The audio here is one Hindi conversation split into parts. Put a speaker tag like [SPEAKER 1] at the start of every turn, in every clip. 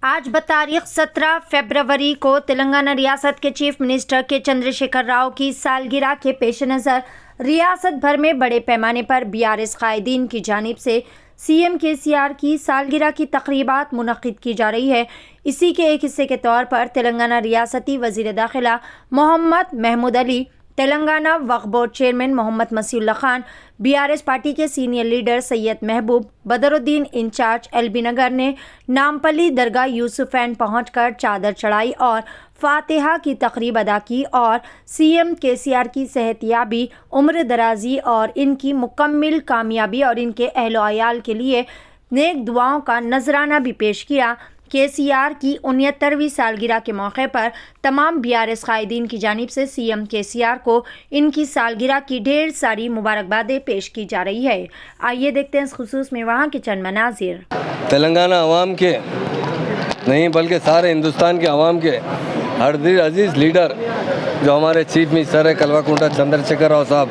[SPEAKER 1] आज बतारीख 17 फरवरी को तेलंगाना रियासत के चीफ मिनिस्टर के चंद्रशेखर राव की सालगिरह के पेश नज़र रियासत भर में बड़े पैमाने पर बीआरएस कायदीन की जानिब से सीएम केसीआर की सालगिरह की तकरीबात मुनक्किद की जा रही है। इसी के एक हिस्से के तौर पर तेलंगाना रियासती वज़ीर दाखिला Mohammed Mahmood Ali, Telangana Waqf board chairman Mohammed Masihullah Khan, BRS party के senior leader Syed Mehboob, Badruddin in charge LB नगर ने नामपल्ली दरगाह यूसुफैन पहुंचकर चादर चढ़ाई और फातिहा की तकरीब अदा की और सीएम केसीआर की सेहतियाबी, उम्र दराजी और इनकी मुकम्मिल कामयाबी और इनके अहलो अयाल के लिए नेक दुआओं का नजराना भी पेश किया। केसीआर की 69वीं सालगिरह के मौके पर तमाम बीआरएस कायदीन की जानिब से सीएम केसीआर को इनकी सालगिरह की ढेर सारी मुबारकबादें पेश की जा रही है। आइए देखते हैं इस खुसूस में वहाँ के चंद मनाजिर।
[SPEAKER 2] तेलंगाना अवाम के नहीं बल्कि सारे हिंदुस्तान के अवाम के हर दिल अजीज़ लीडर जो हमारे चीफ मिनिस्टर है कल्वाकुंट्ला चंद्रशेखर राव साहब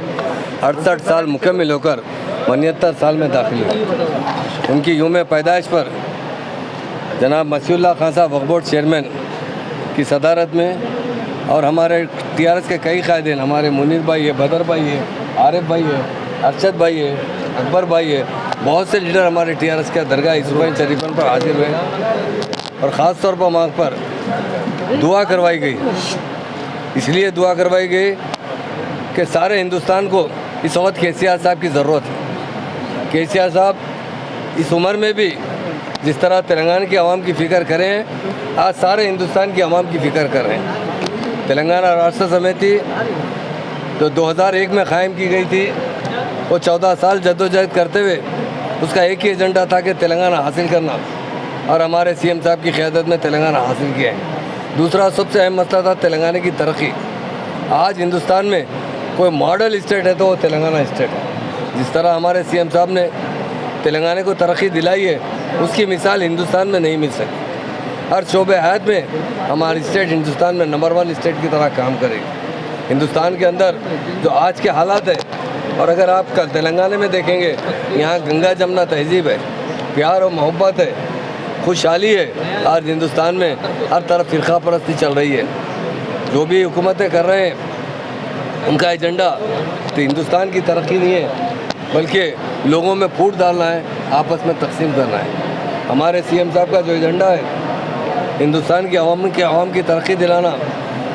[SPEAKER 2] 68 साल मुकम्मिल होकर 72 साल में दाखिल हुए। उनकी यूम पैदाइश पर जनाब मसीउल्लाह खान साहब वक्फ बोर्ड चेयरमैन की सदारत में और हमारे टीआरएस के कई कायदीन, हमारे मुनीर भाई है, बदर भाई है, आरिफ भाई है, अरशद भाई है, अकबर भाई है, बहुत से लीडर हमारे टीआरएस के दरगाह यूसुफैन शरीफन पर हाजिर हुए और ख़ास तौर पर वहाँ पर दुआ करवाई गई। इसलिए दुआ करवाई गई कि सारे हिंदुस्तान को इस वक्त केसीआर साहब की ज़रूरत है। केसीआर साहब इस उम्र में भी जिस तरह तेलंगाना की आवाम की फ़िक्र करें, आज सारे हिंदुस्तान की आवाम की फ़िक्र कर रहे हैं। तेलंगाना राष्ट्र समिति जो 2001 में क़ायम की गई थी, वो 14 साल जद्दोजहद करते हुए उसका एक ही एजेंडा था कि तेलंगाना हासिल करना, और हमारे सीएम साहब की क़यादत में तेलंगाना हासिल किया है। दूसरा सबसे अहम मसला था तेलंगाना की तरक्की। आज हिंदुस्तान में कोई मॉडल स्टेट है तो वो तेलंगाना स्टेट है। जिस तरह हमारे सीएम साहब ने तेलंगाना को तरक्की दिलाई है, उसकी मिसाल हिंदुस्तान में नहीं मिल सकती। हर शोबे हयात में हमारी स्टेट हिंदुस्तान में नंबर 1 स्टेट की तरह काम करेगी। हिंदुस्तान के अंदर जो आज के हालात है, और अगर आप कल तेलंगाना में देखेंगे, यहाँ गंगा जमुना तहजीब है, प्यार और मोहब्बत है, खुशहाली है। आज हिंदुस्तान में हर तरफ फ़िरका परस्ती चल रही है। जो भी हुकूमतें कर रहे हैं उनका एजेंडा तो हिंदुस्तान की तरक्की नहीं है, बल्कि लोगों में फूट डालना है, आपस में तकसीम करना है। हमारे सीएम साहब का जो एजेंडा है हिंदुस्तान की आवाम की तरक्की दिलाना,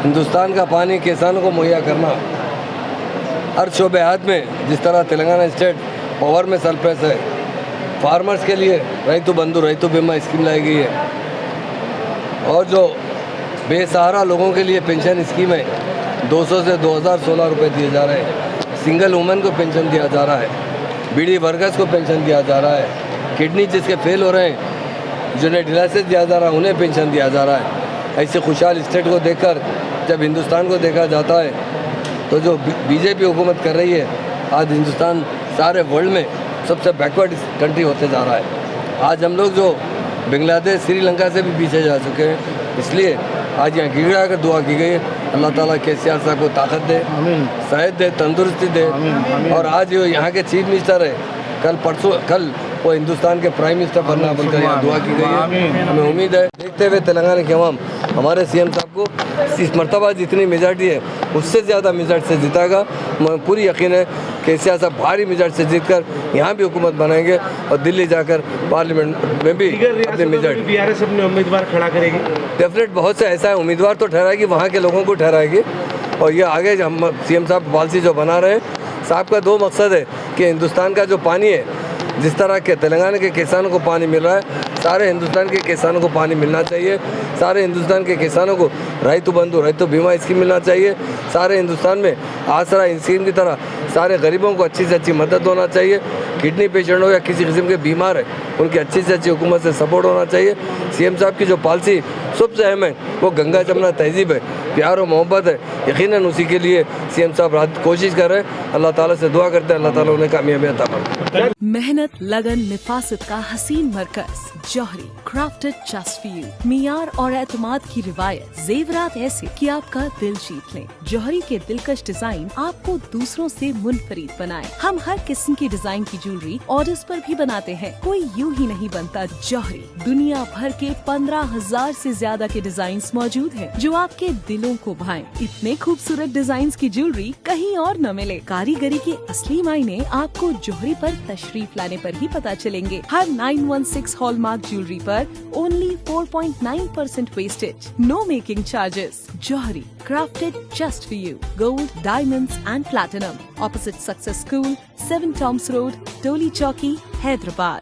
[SPEAKER 2] हिंदुस्तान का पानी किसानों को मुहैया करना, हर शोबे हाथ में जिस तरह तेलंगाना स्टेट पावर में सरप्लस है, फार्मर्स के लिए रैतु बंधु रैतु बीमा स्कीम लाई गई है, और जो बेसहारा लोगों के लिए पेंशन स्कीम है 200 से 2016 रुपये दिए जा रहे हैं। सिंगल वुमेन को पेंशन दिया जा रहा है, बीडी वर्कर्स को पेंशन दिया जा रहा है, किडनी जिसके फेल हो रहे हैं जिन्हें डिलाइसिस दिया जा रहा है उन्हें पेंशन दिया जा रहा है। ऐसे खुशहाल स्टेट को देखकर जब हिंदुस्तान को देखा जाता है तो जो बीजेपी हुकूमत कर रही है, आज हिंदुस्तान सारे वर्ल्ड में सबसे बैकवर्ड कंट्री होते जा रहा है। आज हम लोग जो बांग्लादेश श्रीलंका से भी पीछे जा चुके हैं। इसलिए आज यहाँ गिड़ा कर दुआ की गई है, अल्लाह ताला केसीआर साहब को ताकत दे, सेहत दे, तंदुरुस्ती दे। और आज जो यहाँ के चीफ मिनिस्टर है, कल वो हिंदुस्तान के प्राइम मिनिस्टर बनना बनकर यहाँ दुआ की गई है। हमें उम्मीद है देखते हुए तेलंगाना के अवाम हमारे सीएम साहब को इस मरतबा जितनी मेजॉरिटी है उससे ज़्यादा मेजॉरिटी से जिताएगा। मुझे पूरी यकीन है केसीआर साहब भारी मेजॉरिटी से जीतकर यहाँ भी हुकूमत बनाएंगे और दिल्ली जाकर पार्लियामेंट में भी अपनी मेजॉरिटी
[SPEAKER 3] बीआरएस अपने उम्मीदवार खड़ा करेगी।
[SPEAKER 2] डेफिनेट बहुत से ऐसा है, उम्मीदवार तो ठहराएगी, वहाँ के लोगों को ठहराएगी। और ये आगे हम सीएम साहब पॉलिसी जो बना रहे हैं, साहब का 2 मकसद है कि हिंदुस्तान का जो पानी है, जिस तरह के तेलंगाना के किसानों को पानी मिल रहा है, सारे हिंदुस्तान के किसानों को पानी मिलना चाहिए। सारे हिंदुस्तान के किसानों को रैतु बंधु रैतु बीमा स्कीम मिलना चाहिए। सारे हिंदुस्तान में आसरा स्कीम की तरह सारे गरीबों को अच्छी से अच्छी मदद होना चाहिए। किडनी पेशेंट हो या किसी किस्म के बीमार है, उनकी अच्छी से अच्छी हुकूमत से सपोर्ट होना चाहिए। सीएम साहब की जो पॉलिसी सबसे अहम है वो गंगा जमुना तहजीब है, प्यार और मोहब्बत है। यकीनन उसी के लिए सीएम साहब रात कोशिश कर रहे हैं। अल्लाह ताला से दुआ करते हैं, अल्लाह ताला उन्हें कामयाबी अता फरमाए।
[SPEAKER 4] मेहनत लगन निफासत का हसीन मरकज जौहरी, क्राफ्टेड जस्ट फॉर यू। मियार और एतमाद की रिवायत, जेवरात ऐसे कि आपका दिल जीत लें। जौहरी के दिलकश डिजाइन आपको दूसरों से मुनफरिद बनाए। हम हर किस्म की डिजाइन की ज्वेलरी ऑर्डर्स पर भी बनाते हैं, कोई यूं ही नहीं बनता। जौहरी दुनिया भर के 15,000 से ज्यादा के डिजाइन मौजूद हैं, जो आपके दिलों को भाएं। इतने खूबसूरत डिजाइन की ज्वेलरी कहीं और न मिले। कारीगरी के असली मायने आपको जौहरी पर तशरीफ लाने पर ही पता चलेंगे। हर 916 हॉलमार्क ज्वेलरी पर only 4.9% wastage, no making charges. Jauhri, crafted just for you. Gold, diamonds and platinum. Opposite Success School, 7 Toms Road, Toli Chowki, Hyderabad.